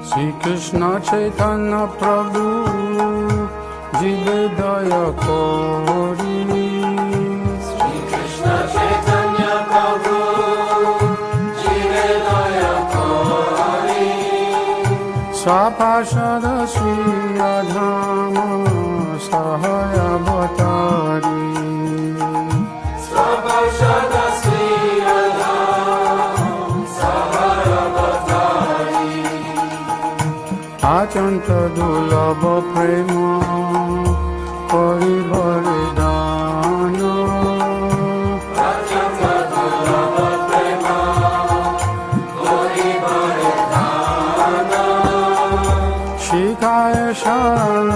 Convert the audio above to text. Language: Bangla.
শ্রী কৃষ্ণ চৈতন্য প্রভু জীবে দয়া করি। শ্রী কৃষ্ণ চৈতন্য প্রভু জীবে দয়া করি। স্বপার্ষদ শ্রী রাধাম সহায় অবতারি। স্বপার্ষদ শ্রী রাধাম সহায় অবতারি। অত্যন্ত দুর্লভ প্রেম করিবরে দান। অত্যন্ত দুর্লভ প্রেম করিবরে দান। শিখায় শরণ